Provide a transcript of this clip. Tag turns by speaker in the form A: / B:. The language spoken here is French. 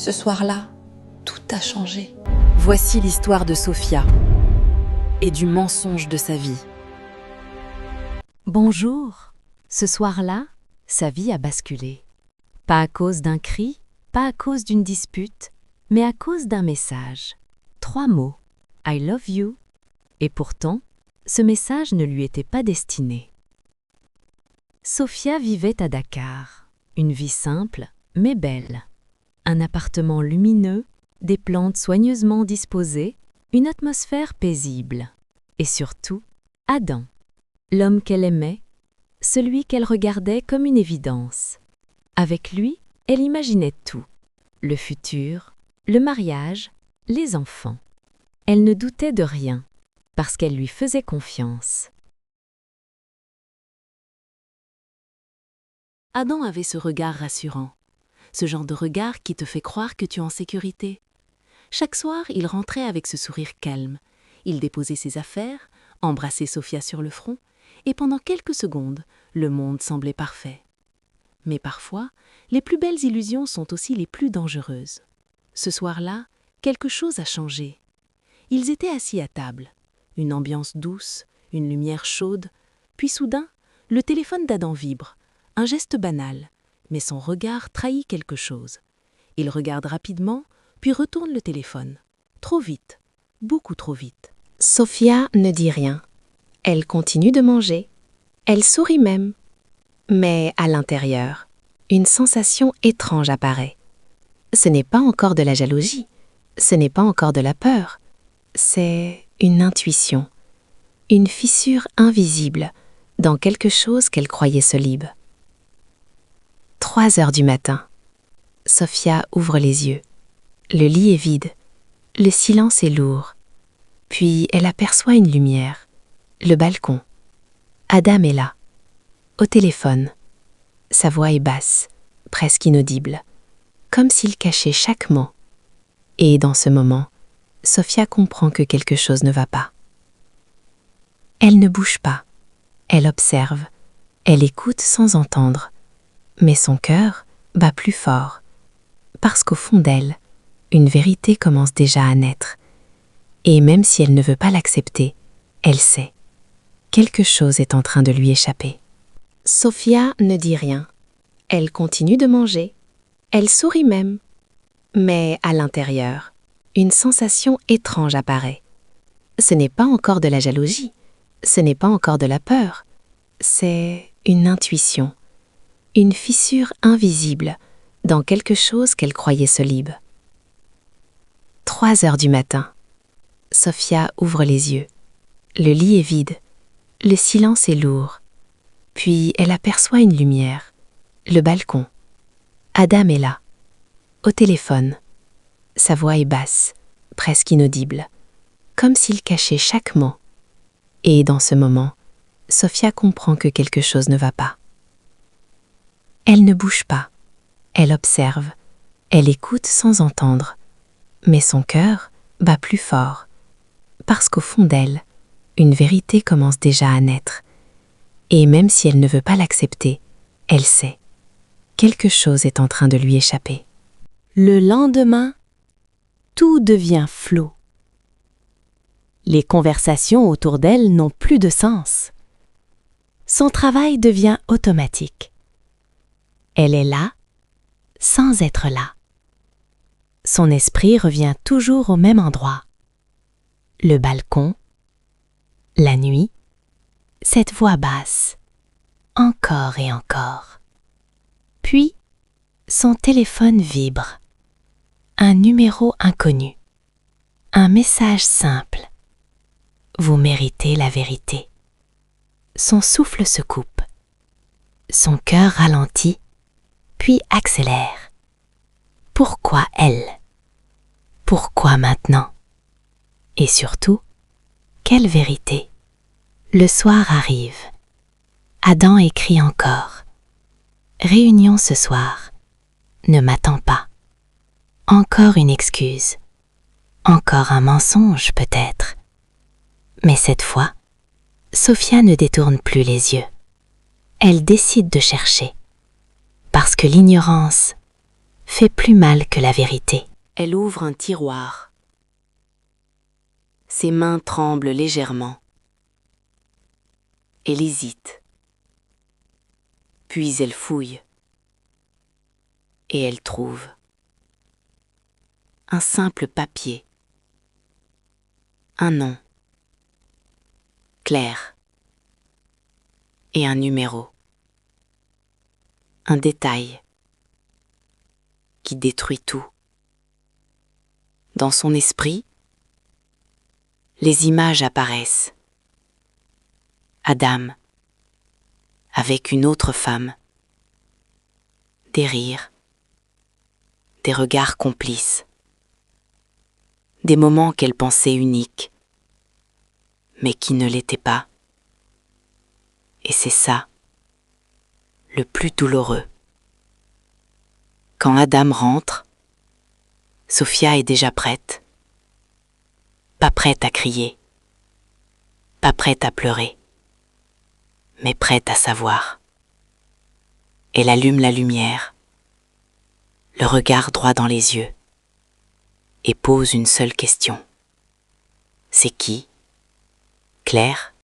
A: Ce soir-là, tout a changé.
B: Voici l'histoire de Sophia et du mensonge de sa vie. Bonjour. Ce soir-là, sa vie a basculé. Pas à cause d'un cri, pas à cause d'une dispute, mais à cause d'un message. 3 mots. I love you. Et pourtant, ce message ne lui était pas destiné. Sophia vivait à Dakar. Une vie simple, mais belle. Un appartement lumineux, des plantes soigneusement disposées, une atmosphère paisible. Et surtout, Adam, l'homme qu'elle aimait, celui qu'elle regardait comme une évidence. Avec lui, elle imaginait tout. Le futur, le mariage, les enfants. Elle ne doutait de rien, parce qu'elle lui faisait confiance. Adam avait ce regard rassurant, ce genre de regard qui te fait croire que tu es en sécurité. Chaque soir, il rentrait avec ce sourire calme. Il déposait ses affaires, embrassait Sophia sur le front, et pendant quelques secondes, le monde semblait parfait. Mais parfois, les plus belles illusions sont aussi les plus dangereuses. Ce soir-là, quelque chose a changé. Ils étaient assis à table. Une ambiance douce, une lumière chaude, puis soudain, le téléphone d'Adam vibre. Un geste banal, mais son regard trahit quelque chose. Il regarde rapidement, puis retourne le téléphone. Trop vite, beaucoup trop vite.
C: Sophia ne dit rien. Elle continue de manger. Elle sourit même. Mais à l'intérieur, une sensation étrange apparaît. Ce n'est pas encore de la jalousie, ce n'est pas encore de la peur. C'est une intuition, une fissure invisible dans quelque chose qu'elle croyait solide. 3 heures du matin. Sophia ouvre les yeux. Le lit est vide. Le silence est lourd. Puis elle aperçoit une lumière. Le balcon. Adam est là. Au téléphone. Sa voix est basse, presque inaudible, comme s'il cachait chaque mot. Et dans ce moment, Sophia comprend que quelque chose ne va pas. Elle ne bouge pas. Elle observe. Elle écoute sans entendre. Mais son cœur bat plus fort, parce qu'au fond d'elle, une vérité commence déjà à naître. Et même si elle ne veut pas l'accepter, elle sait. Quelque chose est en train de lui échapper. Sophia ne dit rien. Elle continue de manger. Elle sourit même. Mais à l'intérieur, une sensation étrange apparaît. Ce n'est pas encore de la jalousie, ce n'est pas encore de la peur. C'est une intuition. Une fissure invisible dans quelque chose qu'elle croyait solide. 3 heures du matin. Sophia ouvre les yeux. Le lit est vide. Le silence est lourd. Puis elle aperçoit une lumière. Le balcon. Adam est là. Au téléphone. Sa voix est basse, presque inaudible, comme s'il cachait chaque mot. Et dans ce moment, Sophia comprend que quelque chose ne va pas. Elle ne bouge pas. Elle observe. Elle écoute sans entendre. Mais son cœur bat plus fort. Parce qu'au fond d'elle, une vérité commence déjà à naître. Et même si elle ne veut pas l'accepter, elle sait. Quelque chose est en train de lui échapper.
B: Le lendemain, tout devient flou. Les conversations autour d'elle n'ont plus de sens. Son travail devient automatique. Elle est là, sans être là. Son esprit revient toujours au même endroit. Le balcon, la nuit, cette voix basse, encore et encore. Puis, son téléphone vibre. Un numéro inconnu. Un message simple. Vous méritez la vérité. Son souffle se coupe. Son cœur ralentit, puis accélère. Pourquoi elle? Pourquoi maintenant? Et surtout, quelle vérité? Le soir arrive. Adam écrit encore. Réunion ce soir. Ne m'attends pas. Encore une excuse. Encore un mensonge peut-être. Mais cette fois, Sophia ne détourne plus les yeux. Elle décide de chercher. Parce que l'ignorance
C: fait plus mal que la vérité.
B: Elle ouvre un tiroir. Ses mains tremblent légèrement. Elle hésite. Puis elle fouille. Et elle trouve un simple papier. Un nom. Claire. Et un numéro. Un détail qui détruit tout. Dans son esprit, les images apparaissent. Adam, avec une autre femme. Des rires, des regards complices. Des moments qu'elle pensait uniques, mais qui ne l'étaient pas. Et c'est ça, le plus douloureux. Quand Adam rentre, Sophia est déjà prête. Pas prête à crier, pas prête à pleurer, mais prête à savoir. Elle allume la lumière, le regard droit dans les yeux, et pose une seule question. C'est qui ? Claire ?